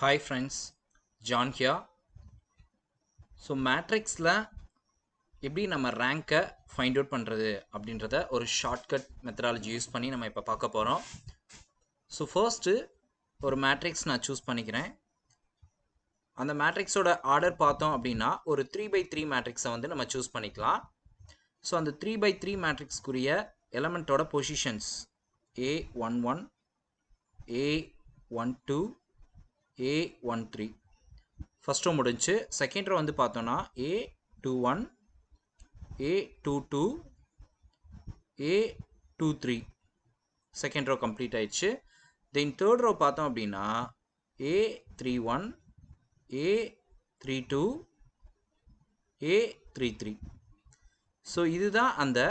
Hi friends, John here. So மேட்ரிக்ஸில் எப்படி நம்ம ரேங்கை ஃபைண்ட் அவுட் பண்ணுறது அப்படின்றத ஒரு ஷார்ட்கட் மெத்தடாலஜி யூஸ் பண்ணி நம்ம இப்போ பார்க்க போகிறோம். ஸோ ஃபர்ஸ்ட்டு ஒரு மேட்ரிக்ஸ் நான் சூஸ் பண்ணிக்கிறேன். அந்த மேட்ரிக்ஸோட ஆர்டர் பார்த்தோம் அப்படின்னா ஒரு 3x3 மேட்ரிக்ஸை வந்து நம்ம சூஸ் பண்ணிக்கலாம். ஸோ அந்த 3x3 மேட்ரிக்ஸ்க்குரிய எலமெண்ட்டோட positions A11, A12, A13 first row முடிஞ்சு. செகண்ட் ரோ வந்து பார்த்தோன்னா A21, A22, A23 second row complete ஆயிடுச்சு. தென் தேர்ட் ரோ பார்த்தோம் அப்படின்னா A31, A32, A33. ஸோ இதுதான் அந்த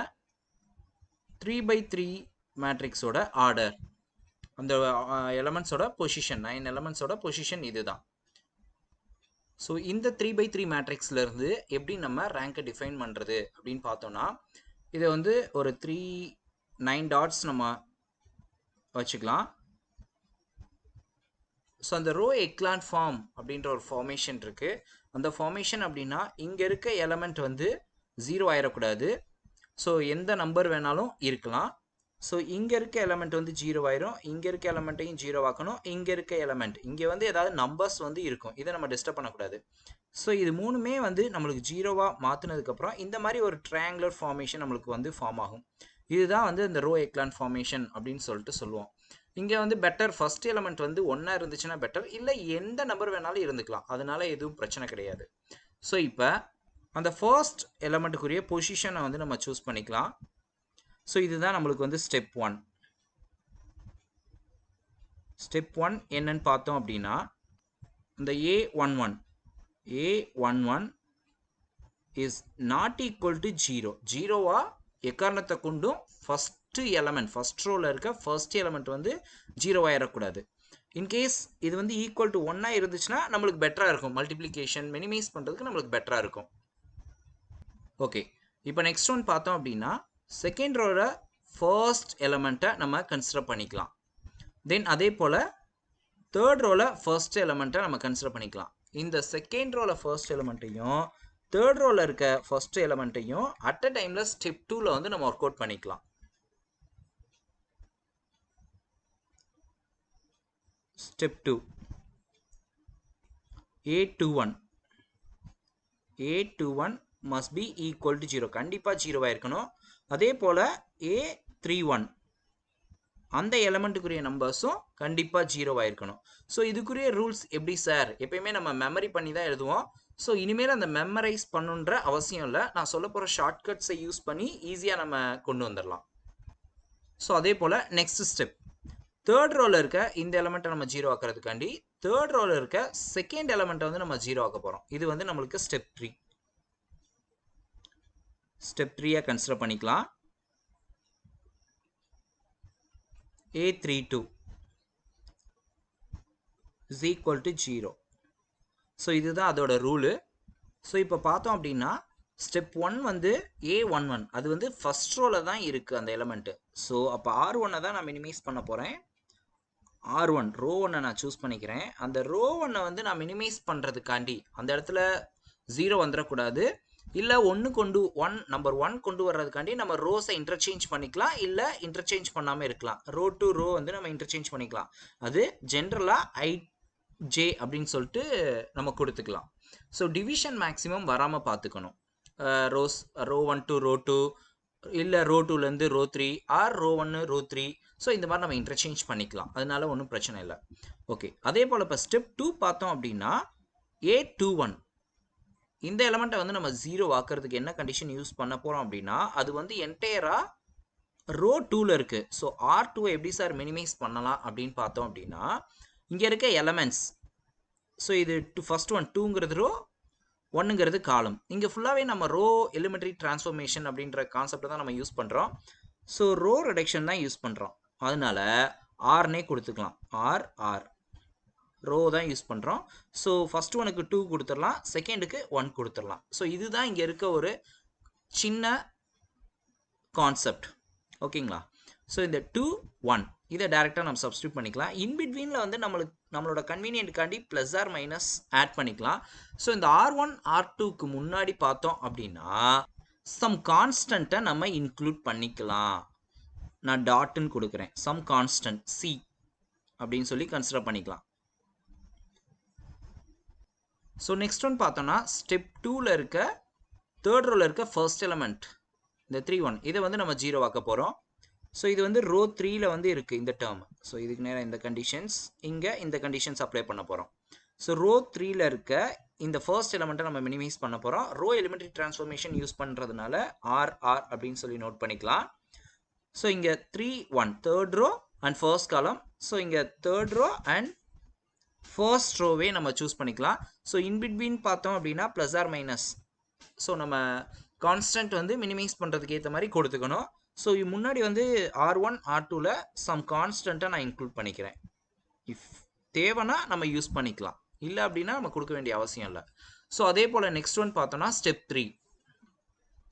3x3 மேட்ரிக்ஸோட ஆர்டர். அந்த எலமெண்ட்ஸோட பொசிஷன் 9 எலமெண்ட்ஸோட பொசிஷன் இதுதான். ஸோ இந்த 3x3 மேட்ரிக்ஸ்லேருந்து எப்படி நம்ம ரேங்கை டிஃபைன் பண்ணுறது அப்படின்னு பார்த்தோன்னா, இதை வந்து ஒரு 9 டாட்ஸ் நம்ம வச்சுக்கலாம். ஸோ அந்த ரோ எக்லான் ஃபார்ம் அப்படின்ற ஒரு ஃபார்மேஷன் இருக்குது. அந்த ஃபார்மேஷன் அப்படின்னா இங்கே இருக்க எலமெண்ட் வந்து 0 ஆயிடக்கூடாது. ஸோ எந்த நம்பர் வேணாலும் இருக்கலாம். ஸோ இங்கே இருக்க எலமெண்ட் வந்து 0 ஆயிரும், இங்கே இருக்க எலமெண்ட்டையும் 0 ஆக்கணும். இங்கே இருக்க எலமெண்ட் இங்கே வந்து ஏதாவது நம்பர்ஸ் வந்து இருக்கும், இதை நம்ம டிஸ்டர்ப் பண்ணக்கூடாது. ஸோ இது மூணுமே வந்து நம்மளுக்கு 0வாக மாற்றினதுக்கப்புறம் இந்த மாதிரி ஒரு ட்ரையாங்குலர் ஃபார்மேஷன் நம்மளுக்கு வந்து ஃபார்ம் ஆகும். இதுதான் வந்து இந்த ரோ எக்லான் ஃபார்மேஷன் அப்படின்னு சொல்லிட்டு சொல்லுவோம். இங்கே வந்து பெட்டர் ஃபர்ஸ்ட் எலமெண்ட் வந்து 1 இருந்துச்சுன்னா பெட்டர், இல்லை எந்த நம்பர் வேணாலும் இருந்துக்கலாம், அதனால எதுவும் பிரச்சனை கிடையாது. ஸோ இப்போ அந்த ஃபர்ஸ்ட் எலமெண்ட்டுக்குரிய பொசிஷனை வந்து நம்ம சூஸ் பண்ணிக்கலாம். ஸோ இதுதான் நம்மளுக்கு வந்து ஸ்டெப் 1. ஸ்டெப் 1 என்னன்னு பார்த்தோம் அப்படின்னா, இந்த A11 is not equal to 0. 0வா எக்காரணத்தை கொண்டும் ஃபர்ஸ்ட் எலமெண்ட் ஃபர்ஸ்ட் ரோவில் இருக்க ஃபர்ஸ்ட் எலமெண்ட் வந்து 0 ஆயிடக்கூடாது. இன்கேஸ் இது வந்து ஈக்குவல் டு 1 இருந்துச்சுன்னா நம்மளுக்கு பெட்டராக இருக்கும், மல்டிப்ளிகேஷன் மினிமைஸ் பண்ணுறதுக்கு நம்மளுக்கு பெட்டராக இருக்கும். ஓகே, இப்போ நெக்ஸ்ட் ஒன் பார்த்தோம் அப்படின்னா, செகண்ட் ரோவில் ஃபர்ஸ்ட் எலமெண்ட்டை நம்ம கன்சிடர் பண்ணிக்கலாம். தென் அதே போல் தேர்ட் ரோவில் ஃபர்ஸ்ட் எலமெண்ட்டை நம்ம கன்சிடர் பண்ணிக்கலாம். இந்த செகண்ட் ரோவில் ஃபர்ஸ்ட் எலமெண்ட்டையும் தேர்ட் ரோவில் இருக்க ஃபர்ஸ்ட் எலமெண்ட்டையும் அட் அ டைமில் ஸ்டெப் 2ல் வந்து நம்ம ஒர்க் அவுட் பண்ணிக்கலாம். Step 2 A21 must be equal to 0. கண்டிப்பாக 0 இருக்கணும். அதே போல் A31 அந்த எலமெண்ட்டுக்குரிய நம்பர்ஸும் கண்டிப்பாக 0 இருக்கணும். ஸோ இதுக்குரிய ரூல்ஸ் எப்படி சார்? எப்பயுமே நம்ம மெமரி பண்ணி தான் எழுதுவோம். ஸோ இனிமேல் அந்த மெமரைஸ் பண்ணுன்ற அவசியம் இல்லை, நான் சொல்ல போகிற ஷார்ட்கட்ஸை யூஸ் பண்ணி ஈஸியாக நம்ம கொண்டு வந்துடலாம். ஸோ அதே போல் நெக்ஸ்ட் ஸ்டெப், தேர்ட் ரோவில் இருக்க இந்த எலமெண்ட்டை நம்ம 0 ஆக்கிறதுக்காண்டி தேர்ட் ரோவில் இருக்க செகண்ட் எலமெண்ட்டை வந்து நம்ம 0 ஆக்க போகிறோம். இது வந்து நம்மளுக்கு ஸ்டெப் 3. ஸ்டெப் 3 கன்சிடர் பண்ணிக்கலாம். A32 is equal to 0. So இதுதான் அதோட ரூலு. ஸோ இப்போ பார்த்தோம் அப்படின்னா ஸ்டெப் 1 வந்து A11 அது வந்து ஃபர்ஸ்ட் ரோவில் தான் இருக்குது அந்த எலமெண்ட்டு. ஸோ அப்போ R1 தான் நான் மினிமைஸ் பண்ண போகிறேன். R1 ரோ 1 நான் சூஸ் பண்ணிக்கிறேன். அந்த ரோ 1 வந்து நான் மினிமைஸ் பண்ணுறதுக்காண்டி அந்த இடத்துல 0 வந்துடக்கூடாது, இல்லை நம்பர் 1 கொண்டு வர்றதுக்காண்டி நம்ம ரோஸை இன்டர்சேஞ்ச் பண்ணிக்கலாம், இல்லை இன்டர்சேஞ்ச் பண்ணாமல் இருக்கலாம். ரோ டு ரோ வந்து நம்ம இன்டர்சேஞ்ச் பண்ணிக்கலாம். அது ஜென்ரலாக IJ அப்படின்னு சொல்லிட்டு நம்ம கொடுத்துக்கலாம். ஸோ டிவிஷன் மேக்ஸிமம் வராமல் பார்த்துக்கணும். ரோ 1 டு ரோ 2, இல்லை ரோ 2லேருந்து row 3 or row 1 row 3. So இந்த மாதிரி நம்ம இன்டர்சேஞ்ச் பண்ணிக்கலாம், அதனால ஒன்றும் பிரச்சனை இல்லை. ஓகே, அதே போல் இப்போ ஸ்டெப் 2 பார்த்தோம் அப்படின்னா A21 இந்த எலமெண்ட்டை வந்து நம்ம 0 ஆக்கிறதுக்கு என்ன கண்டிஷன் யூஸ் பண்ண போகிறோம் அப்படின்னா, அது வந்து என்டையராக ரோ 2ல் இருக்குது. ஸோ R2 எப்படி சார் மினிமைஸ் பண்ணலாம் அப்படின்னு பார்த்தோம் அப்படின்னா, இங்கே இருக்க எலமெண்ட்ஸ், ஸோ இது ஃபர்ஸ்ட் ஒன் 2ங்கிறது ரோ, 1ங்கிறது காலம். இங்கே ஃபுல்லாகவே நம்ம ரோ எலிமெண்ட்ரி டிரான்ஸ்ஃபர்மேஷன் அப்படின்ற கான்செப்டை தான் நம்ம யூஸ் பண்ணுறோம். ஸோ ரோ ரிடக்ஷன் தான் யூஸ் பண்ணுறோம், அதனால ஆர்னே கொடுத்துக்கலாம். ஆர் ரோ தான் யூஸ் பண்ணுறோம். ஸோ ஃபர்ஸ்ட் ஒனுக்கு 2 கொடுத்துடலாம், செகண்டுக்கு 1 கொடுத்துடலாம். ஸோ இதுதான் இங்கே இருக்க ஒரு சின்ன கான்செப்ட். ஓகேங்களா? ஸோ இந்த 2 1 இதை டேரெக்டாக நம்ம சப்ஸ்டியூட் பண்ணிக்கலாம். இன்பிட்வீனில் வந்து நம்மளோட கன்வீனியன்ட்காண்டி ப்ளஸ் ஆர் மைனஸ் ஆட் பண்ணிக்கலாம். ஸோ இந்த R1 R2க்கு முன்னாடி பார்த்தோம் அப்படின்னா சம் கான்ஸ்டண்ட்டை நம்ம இன்க்ளூட் பண்ணிக்கலாம். நான் டாட்டுன்னு கொடுக்குறேன். சம் கான்ஸ்டன்ட் சி அப்படின்னு சொல்லி கன்சிடர் பண்ணிக்கலாம். ஸோ நெக்ஸ்ட் ஒன் பார்த்தோன்னா ஸ்டெப் 2ல் இருக்க தேர்ட் ரோவில் இருக்க ஃபர்ஸ்ட் எலமெண்ட் இந்த 3 1 இதை வந்து நம்ம 0 ஆக்க போகிறோம். ஸோ இது வந்து ரோ 3ல் வந்து இருக்குது இந்த டேர்ம். ஸோ இதுக்கு நேரம் இந்த கண்டிஷன்ஸ் இங்கே இந்த கண்டிஷன்ஸ் அப்ளை பண்ண போகிறோம். ஸோ ரோ 3ல் இருக்க இந்த ஃபர்ஸ்ட் எலமெண்ட்டை நம்ம மினிமைஸ் பண்ண போகிறோம். ரோ எலிமெண்ட்ரி டிரான்ஸ்ஃபார்மேஷன் யூஸ் பண்ணுறதுனால ஆர் அப்படின்னு சொல்லி நோட் பண்ணிக்கலாம். ஸோ இங்கே 3 1 third row and first column. So இங்கே தேர்ட் ரோ அண்ட் ஃபர்ஸ்ட் ரோவே நம்ம சூஸ் பண்ணிக்கலாம். ஸோ இன்பிட்வீன் பார்த்தோம் அப்படின்னா ப்ளஸ் ஆர் மைனஸ். ஸோ நம்ம கான்ஸ்டன்ட் வந்து மினிமைஸ் பண்ணுறதுக்கு ஏற்ற மாதிரி கொடுத்துக்கணும். ஸோ முன்னாடி வந்து R1 R2ல் சம் கான்ஸ்டண்ட்டை நான் இன்க்ளூட் பண்ணிக்கிறேன். இஃப் தேவைன்னா நம்ம யூஸ் பண்ணிக்கலாம், இல்லை அப்படின்னா நம்ம கொடுக்க வேண்டிய அவசியம் இல்லை. ஸோ அதே போல் நெக்ஸ்ட் ஒன் பார்த்தோன்னா ஸ்டெப் 3.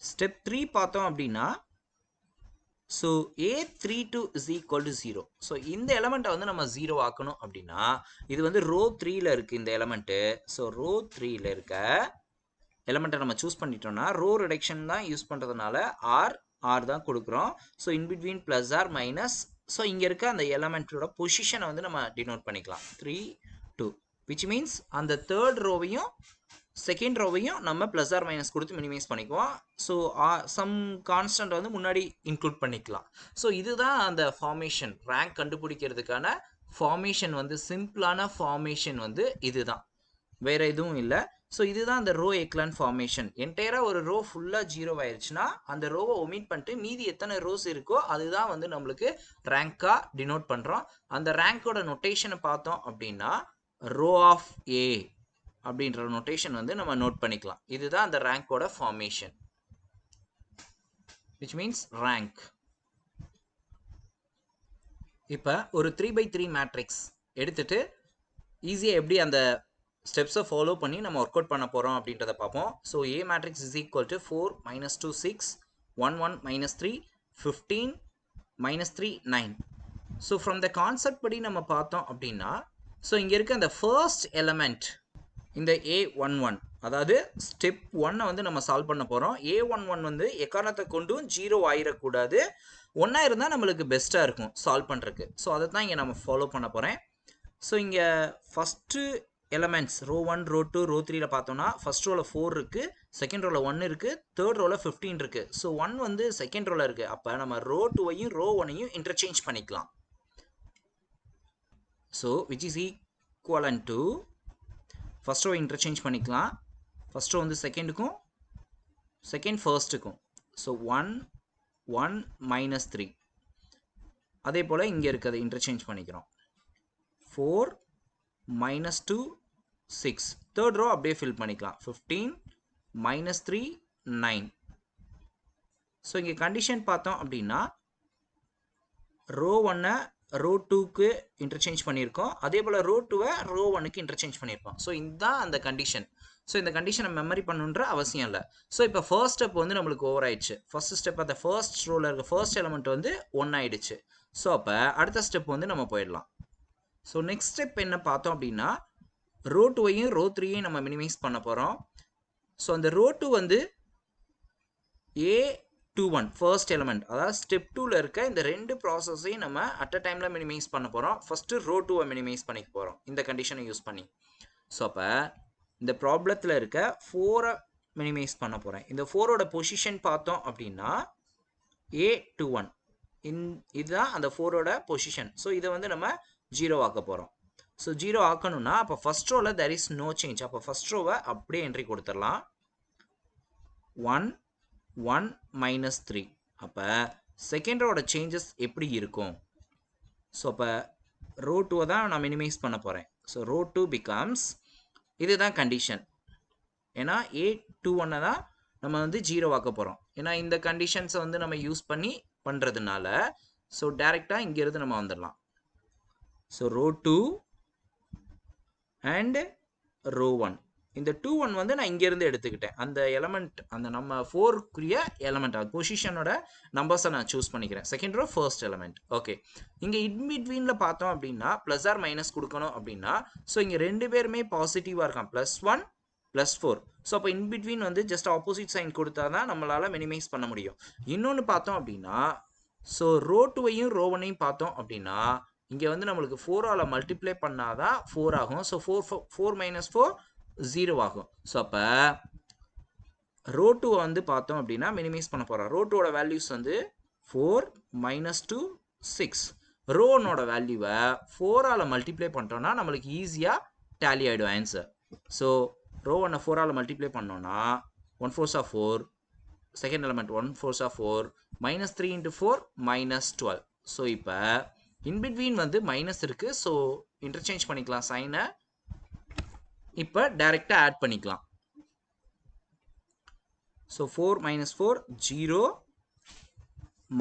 ஸ்டெப் 3 பார்த்தோம் அப்படின்னா so A32 is equal to 0. So இந்த எலமெண்ட்டை வந்து நம்ம 0 ஆக்கணும் அப்படின்னா இது வந்து ரோ 3ல் இருக்குது இந்த எலமெண்ட்டு. ஸோ ரோ 3ல் இருக்க எலமெண்ட்டை நம்ம சூஸ் பண்ணிட்டோம்னா ரோ ரிடக்ஷன் தான் யூஸ் பண்ணுறதுனால ஆர் தான் கொடுக்குறோம். So in between plus or minus. So இங்கே இருக்க அந்த எலமெண்ட்டோட பொசிஷனை வந்து நம்ம டினோட் பண்ணிக்கலாம் 3 2, விச் மீன்ஸ் அந்த தேர்ட் ரோவையும் செகண்ட் ரோவையும் நம்ம ப்ளஸ் ஆர் மைனஸ் கொடுத்து மினிமைஸ் பண்ணிக்குவோம். ஸோ சம் கான்ஸ்டன்ட் வந்து முன்னாடி இன்க்ளூட் பண்ணிக்கலாம். ஸோ இதுதான் அந்த ஃபார்மேஷன் ரேங்க் கண்டுபிடிக்கிறதுக்கான ஃபார்மேஷன் வந்து சிம்பிளான ஃபார்மேஷன் வந்து இதுதான், வேற எதுவும் இல்லை. ஸோ இதுதான் அந்த ரோ எக்லான் ஃபார்மேஷன். என்டையராக ஒரு ரோ ஃபுல்லாக 0 ஆயிடுச்சுன்னா அந்த ரோவை ஒமிட் பண்ணிட்டு மீதி எத்தனை ரோஸ் இருக்கோ அதுதான் வந்து நம்மளுக்கு ரேங்காக டினோட் பண்ணுறோம். அந்த ரேங்கோட நொட்டேஷனை பார்த்தோம் அப்படின்னா ரோ ஆஃப் ஏ அப்படின்ற நொட்டேஷன் வந்து நம்ம நோட் பண்ணிக்கலாம். இதுதான் அந்த ரேங்கோட ஃபார்மேஷன், விச் மீன்ஸ் ரேங்க். இப்போ ஒரு 3x3 மேட்ரிக்ஸ் எடுத்துட்டு ஈஸியாக எப்படி அந்த ஸ்டெப்ஸை ஃபாலோ பண்ணி நம்ம ஒர்க் அவுட் பண்ண போகிறோம் அப்படின்றத பார்ப்போம். So A matrix is equal to 4 -2 6 1 1 -3 15 -3 9. So from the concept படி நம்ம பார்த்தோம் அப்படின்னா ஸோ இங்கே இருக்க அந்த ஃபர்ஸ்ட் எலமெண்ட் இந்த A11, அதாவது ஸ்டெப் 1 வந்து நம்ம சால்வ் பண்ண போகிறோம். A11 வந்து எக்காரணத்தை கொண்டும் 0 ஆயிடக்கூடாது, 1 இருந்தால் நம்மளுக்கு பெஸ்ட்டாக இருக்கும் சால்வ் பண்ணுறதுக்கு. ஸோ அதை தான் இங்கே நம்ம ஃபாலோ பண்ண போகிறேன். ஸோ இங்கே first elements row 1 row 2 row 3ல பார்த்தோம்னா ஃபர்ஸ்ட் ரோவில் 4 இருக்குது, செகண்ட் ரோவில் 1 இருக்குது, தேர்ட் ரோவில் 15 இருக்குது. ஸோ 1 வந்து செகண்ட் ரோவில் இருக்குது. அப்போ நம்ம ரோ 2வையும் ரோ 1ஐயும் இன்டர்சேஞ்ச் பண்ணிக்கலாம். So which is equivalent to first row interchange பண்ணிக்கலாம். ஃபர்ஸ்ட் ரோ வந்து செகண்டுக்கும் செகண்ட் ஃபர்ஸ்ட்டுக்கும். ஸோ 1 1 -3. அதே போல் இங்கே இருக்கிறத இன்டர்சேஞ்ச் பண்ணிக்கிறோம். 4 -2 6. தேர்ட் ரோ அப்படியே ஃபில் பண்ணிக்கலாம். 15 -3 9. ஸோ இங்கே கண்டிஷன் பார்த்தோம் அப்படின்னா ரோ 1 ரோ 2க்கு இன்டர்சேஞ்ச் பண்ணியிருக்கோம், அதே போல் ரோ 2வை ரோ 1க்கு இன்டர்சேஞ்ச் பண்ணியிருக்கோம். ஸோ இதுதான் அந்த கண்டிஷன். ஸோ இந்த கண்டிஷனை மெமரி பண்ணுன்ற அவசியம் இல்லை. ஸோ இப்போ ஃபர்ஸ்ட் ஸ்டெப் வந்து நம்மளுக்கு ஓவர் ஆயிடுச்சு. ஃபர்ஸ்ட் ஸ்டெப் அந்த ஃபர்ஸ்ட் ரோவில் இருக்க ஃபர்ஸ்ட் எலமெண்ட் வந்து 1 ஆயிடுச்சு. ஸோ அப்போ அடுத்த ஸ்டெப் வந்து நம்ம போயிடலாம். ஸோ நெக்ஸ்ட் ஸ்டெப் என்ன பார்த்தோம் அப்படின்னா ரோ 2வையும் ரோ 3ஐயும் நம்ம மினிமைஸ் பண்ண போகிறோம். ஸோ அந்த ரோ 2 வந்து A21 ஃபர்ஸ்ட் எலமெண்ட், அதாவது ஸ்டெப் 2ல் இருக்க இந்த ரெண்டு ப்ராசஸையும் நம்ம அட் அ டைமில் மினிமைஸ் பண்ண போகிறோம். ஃபஸ்ட்டு ரோ 2வை மினிமைஸ் பண்ணிக்க போகிறோம் இந்த கண்டிஷனை யூஸ் பண்ணி. ஸோ அப்போ இந்த ப்ராப்ளத்தில் இருக்க 4ஐ மினிமைஸ் பண்ண போகிறேன். இந்த 4ஓட பொசிஷன் பார்த்தோம் அப்படின்னா A21 இதுதான் அந்த 4ஓட பொசிஷன். ஸோ இதை வந்து நம்ம 0 ஆக்க போகிறோம். ஸோ 0 ஆக்கணும்னா அப்போ ஃபர்ஸ்ட் ரோவில் there is no change. அப்போ ஃபர்ஸ்ட் ரோவை அப்படியே என்ட்ரி கொடுத்துடலாம். 1 1 -3. அப்போ செகண்ட் ரோவோட சேஞ்சஸ் எப்படி இருக்கும்? ஸோ அப்போ ரோ 2வை தான் நான் மினிமைஸ் பண்ண போகிறேன். ஸோ ரோ 2 becomes இதுதான் கண்டிஷன். ஏன்னா A21 தான் நம்ம வந்து 0 ஆக்க போகிறோம். ஏன்னா இந்த கண்டிஷன்ஸை வந்து நம்ம யூஸ் பண்ணி பண்ணுறதுனால ஸோ டேரெக்டாக இங்கேருந்து நம்ம வந்துடலாம். ஸோ ரோ 2 அண்ட் ரோ 1 இந்த 2 1 வந்து நான் இங்கேருந்து எடுத்துக்கிட்டேன். அந்த எலமெண்ட் அந்த நம்ம 4க்குரிய எலமெண்ட் பொசிஷனோட நம்பர்ஸை நான் சூஸ் பண்ணிக்கிறேன். Second row first element. Okay, இங்கே இன்பிட்வீனில் பார்த்தோம் அப்படின்னா ப்ளஸ் ஆர் மைனஸ் கொடுக்கணும் அப்படின்னா ஸோ இங்கே ரெண்டு பேருமே பாசிட்டிவாக இருக்கான், +1 +4. ஸோ அப்போ இன்பிட்வீன் வந்து ஜஸ்ட் ஆப்போசிட் சைன் கொடுத்தா தான் நம்மளால் மினிமைஸ் பண்ண முடியும். இன்னொன்று பார்த்தோம் அப்படின்னா ஸோ ரோ 2வையும் ரோ 1ஐயும் பார்த்தோம் அப்படின்னா இங்கே வந்து நம்மளுக்கு 4ஆல் மல்டிப்ளை பண்ணாதான் 4 ஆகும். ஸோ 4 - 4 0 ஆகும். ஸோ அப்போ ரோ 2 வந்து பார்த்தோம் அப்படின்னா மினிமைஸ் பண்ண போகிறோம். ரோ 2ஓட வேல்யூஸ் வந்து 4 - 2 6. ரோ 1ஓட வேல்யூவை 4ஆல் மல்டிப்ளை பண்ணிட்டோம்னா நம்மளுக்கு ஈஸியாக டேலி ஆகிடும் ஆன்சர். ஸோ ரோ 1 4ஆல் மல்டிப்ளை பண்ணோன்னா 1 4s 4, second element 1 4s 4, -3 × 4 -12. So இப்போ இன்பிட்வீன் வந்து மைனஸ் இருக்குது. ஸோ இன்டர்சேஞ்ச் பண்ணிக்கலாம் சைனை. இப்போ டைரெக்டாக ஆட் பண்ணிக்கலாம். So 4 - 4 0,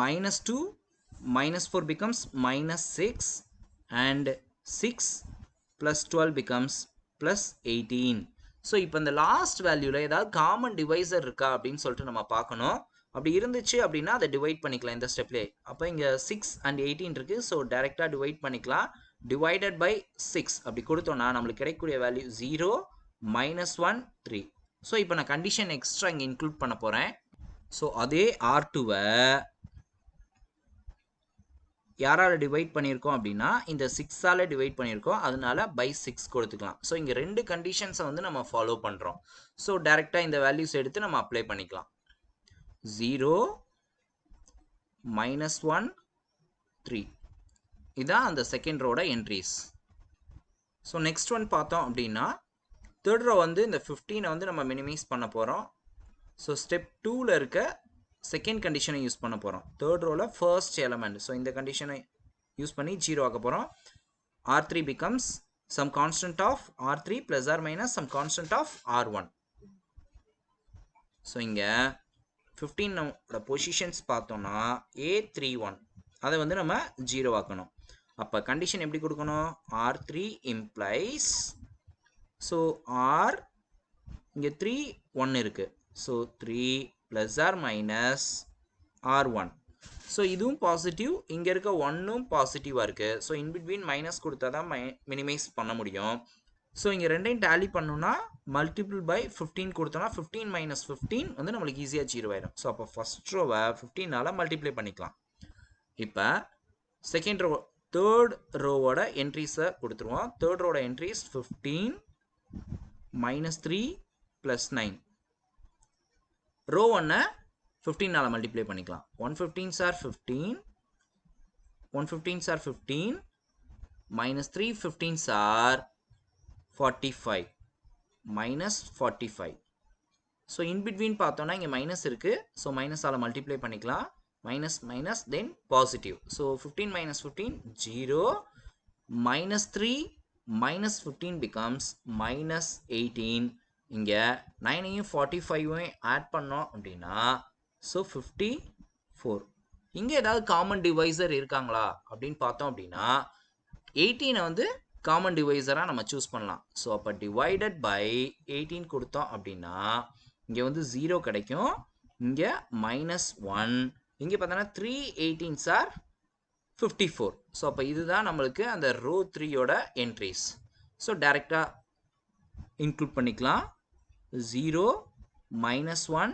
-2 -4 becomes -6 and 6 + 12 becomes +18. So இப்போ இந்த லாஸ்ட் வேல்யூவில் ஏதாவது காமன் டிவைசர் இருக்கா அப்படின்னு சொல்லிட்டு நம்ம பார்க்கணும். அப்படி இருந்துச்சு அப்படின்னா அதை டிவைட் பண்ணிக்கலாம் இந்த ஸ்டெப்லேயே. அப்போ இங்கே 6 and 18 இருக்குது. ஸோ டைரெக்டாக டிவைட் பண்ணிக்கலாம். டிவைடட் பை 6 அப்படி கொடுத்தோன்னா நம்மளுக்கு கிடைக்கக்கூடிய வேல்யூ 0 -1 3. ஸோ இப்போ நான் கண்டிஷன் எக்ஸ்ட்ரா இங்கே இன்க்ளூட் பண்ண போகிறேன். ஸோ அதே R2வை யாரால் டிவைட் பண்ணியிருக்கோம் அப்படின்னா இந்த 6ஆல் டிவைட் பண்ணியிருக்கோம், அதனால பை 6 கொடுத்துக்கலாம். ஸோ இங்கே ரெண்டு கண்டிஷன்ஸை வந்து நம்ம ஃபாலோ பண்ணுறோம். ஸோ டைரெக்டாக இந்த வேல்யூஸ் எடுத்து நம்ம அப்ளை பண்ணிக்கலாம். 0 -1 3 இதான் அந்த செகண்ட் ரோட என்ட்ரிஸ். ஸோ நெக்ஸ்ட் ஒன் பார்த்தோம் அப்படின்னா தேர்ட் ரோ வந்து இந்த 15 வந்து நம்ம மினிமைஸ் பண்ண போகிறோம். ஸோ ஸ்டெப் 2ல் இருக்க செகண்ட் கண்டிஷனை யூஸ் பண்ண போகிறோம். தேர்ட் ரோவில் ஃபர்ஸ்ட் எலமெண்ட். ஸோ இந்த கண்டிஷனை யூஸ் பண்ணி 0 ஆக்க போகிறோம். R3 becomes some constant of R3 + or minus some constant of R1. So இங்கே 15 பொசிஷன்ஸ் பார்த்தோம்னா A31 அதை வந்து நம்ம 0 ஆக்கணும். அப்போ கண்டிஷன் எப்படி கொடுக்கணும்? R3 implies ஸோ R இங்கே 3 1 இருக்குது. So 3 + or minus R1. So இதுவும் பாசிட்டிவ், இங்கே இருக்க 1ம் பாசிட்டிவாக இருக்குது. ஸோ இன்பிட்வீன் மைனஸ் கொடுத்தா தான் மினிமைஸ் பண்ண முடியும். ஸோ இங்கே ரெண்டையும் டேலி பண்ணணும்னா மல்டிபிள் பை 15 கொடுத்தோன்னா 15 - 15 வந்து நம்மளுக்கு ஈஸியாக 0 ஆயிடும். ஸோ அப்போ ஃபஸ்ட் ரோவை 15ஆல் மல்டிப்ளை பண்ணிக்கலாம். இப்போ செகண்ட் ரோ தேர்ட் ரோவோட என்ட்ரிஸை கொடுத்துருவோம். தேர்ட் ரோட என்ட்ரிஸ் 15 -3 + 9. ரோ 1 15ஆல் மல்டிப்ளை பண்ணிக்கலாம். 115s are 15, 115s are 15, -3 15s are 45, -45. So in between பார்த்தோன்னா இங்கே மைனஸ் இருக்குது. ஸோ மைனஸால் மல்டிப்ளை பண்ணிக்கலாம். மைனஸ் தென் பாசிட்டிவ். So 15 - 15 0, -3 -15 becomes -18. இங்கே 9ஐயும் 45ஐயும் ஆட் பண்ணோம் அப்படின்னா ஸோ 54. இங்கே ஏதாவது காமன் டிவைசர் இருக்காங்களா அப்படின்னு பார்த்தோம் அப்படின்னா 18 வந்து காமன் டிவைசராக நம்ம சூஸ் பண்ணலாம். ஸோ அப்போ டிவைடட் பை 18 கொடுத்தோம் அப்படின்னா இங்கே வந்து 0 கிடைக்கும். இங்கே -1. இங்கே பார்த்தோன்னா 3 18s are 54. ஸோ அப்போ இதுதான் நம்மளுக்கு அந்த ரோ 3யோட என்ட்ரிஸ். ஸோ டைரெக்டாக இன்க்ளூட் பண்ணிக்கலாம். 0 -1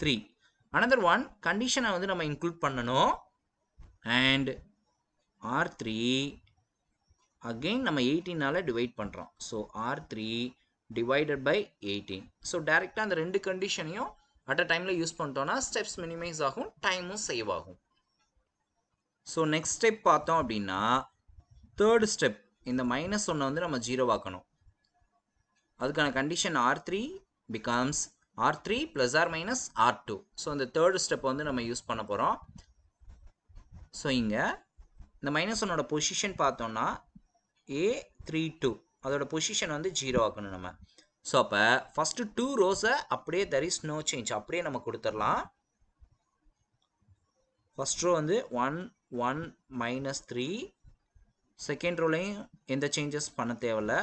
3. another one கண்டிஷனை வந்து நம்ம இன்க்ளூட் பண்ணணும். அண்ட் R3 அகெயின் நம்ம 18ஆல் டிவைட் பண்ணுறோம். So R3 divided by 18. So டைரெக்டாக அந்த ரெண்டு கண்டிஷனையும் அட் அ டைமில் யூஸ் பண்ணிட்டோன்னா ஸ்டெப்ஸ் மினிமைஸ் ஆகும், டைமும் சேவ் ஆகும். ஸோ நெக்ஸ்ட் ஸ்டெப் பார்த்தோம் அப்படின்னா தேர்ட் ஸ்டெப் இந்த -1 வந்து நம்ம 0 ஆக்கணும். அதுக்கான condition R3 becomes R3 + or minus R2. So இந்த தேர்ட் ஸ்டெப் வந்து நம்ம யூஸ் பண்ண போகிறோம். ஸோ இங்கே இந்த -1ஓட பொசிஷன் பார்த்தோம்னா A32 அதோட பொசிஷன் வந்து 0 ஆக்கணும் நம்ம. ஸோ அப்போ ஃபஸ்ட்டு 2 ரோஸை அப்படியே there is no change அப்படியே நம்ம கொடுத்துடலாம். ஃபஸ்ட் ரோ வந்து 1 1 -3. செகண்ட் ரோலையும் எந்த சேஞ்சஸ் பண்ண தேவையில்ல.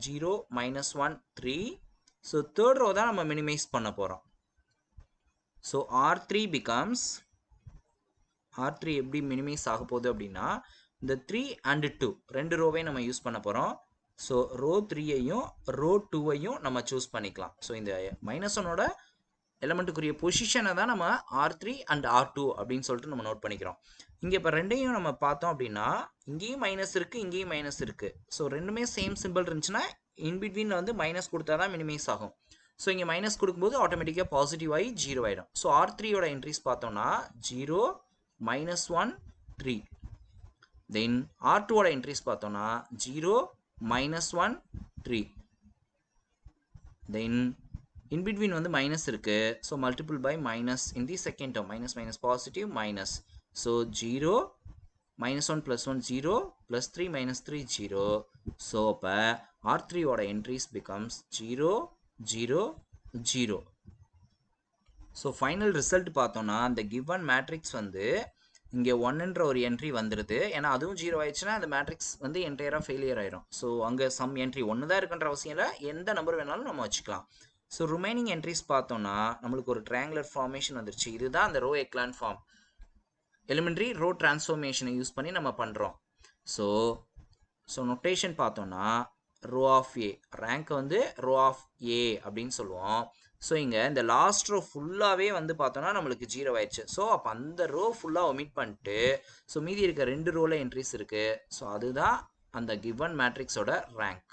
0 -1 3. ஸோ தேர்ட் ரோ தான் நம்ம மினிமைஸ் பண்ண போகிறோம். ஸோ R3 becomes R3 எப்படி மினிமைஸ் ஆக போகுது அப்படின்னா இந்த 3 and 2 ரெண்டு ரோவையும் நம்ம யூஸ் பண்ண போகிறோம். ஸோ ரோ 3ஐயும் ரோ 2ஐயும் நம்ம சூஸ் பண்ணிக்கலாம். ஸோ இந்த -1ஓட எலமெண்ட்டுக்குரிய பொசிஷனை தான் நம்ம R3 and R2 அப்படின்னு சொல்லிட்டு நம்ம நோட் பண்ணிக்கிறோம். இங்கே இப்போ ரெண்டையும் நம்ம பார்த்தோம் அப்படின்னா இங்கேயும் மைனஸ் இருக்குது, இங்கேயும் மைனஸ் இருக்குது. ஸோ ரெண்டுமே சேம் சிம்பிள் இருந்துச்சுன்னா இன்பிட்வீனில் வந்து மைனஸ் கொடுத்தா தான் மினிமைஸ் ஆகும். ஸோ இங்கே மைனஸ் கொடுக்கும்போது ஆட்டோமேட்டிக்காக பாசிட்டிவ் ஆகி 0 ஆகிடும். ஸோ R3யோட என்ட்ரிஸ் பார்த்தோம்னா 0, -1, 3. தென் R2ஓட என்ட்ரிஸ் பார்த்தோம்னா 0, -1, 3. தென் in between வந்து மைனஸ் இருக்கு. So multiple by minus in the second term minus minus positive minus. So 0, -1 + 1 0 +3 -3 0. So அப்போ R3ஓட entries becomes 0, 0, 0. So final result பார்த்தோம்னா அந்த கிவன் மேட்ரிக்ஸ் வந்து இங்கே 1ன்ற ஒரு என்ட்ரி வந்துடுது. ஏன்னா அதுவும் 0 ஆயிடுச்சுன்னா அந்த மேட்ரிக்ஸ் வந்து என்டையராக ஃபெயிலியர் ஆயிடும். ஸோ அங்கே சம் என்ட்ரி 1 தான் இருக்குன்ற அவசியம் இல்லை, எந்த நம்பர் வேணாலும் நம்ம வச்சுக்கலாம். ஸோ ரிமைனிங் என்ட்ரிஸ் பார்த்தோம்னா நம்மளுக்கு ஒரு ட்ரையாங்குலர் ஃபார்மேஷன் வந்துருச்சு. இதுதான் அந்த row echelon form. Elementary row டிரான்ஸ்ஃபார்மேஷனை யூஸ் பண்ணி நம்ம பண்ணுறோம். ஸோ நொட்டேஷன் பார்த்தோம்னா ரோ ஆஃப் ஏ, ரேங்க் வந்து ரோ ஆஃப் ஏ அப்படின்னு சொல்லுவோம். ஸோ இங்கே இந்த லாஸ்ட் ரோ ஃபுல்லாகவே வந்து பார்த்தோம்னா நம்மளுக்கு 0 ஆயிடுச்சு. ஸோ அப்போ அந்த ரோ ஃபுல்லாக ஒமிட் பண்ணிட்டு ஸோ மீதி இருக்க 2 ரோவில் என்ட்ரிஸ் இருக்குது. ஸோ அதுதான் அந்த கிவன் மேட்ரிக்ஸோட ரேங்க்.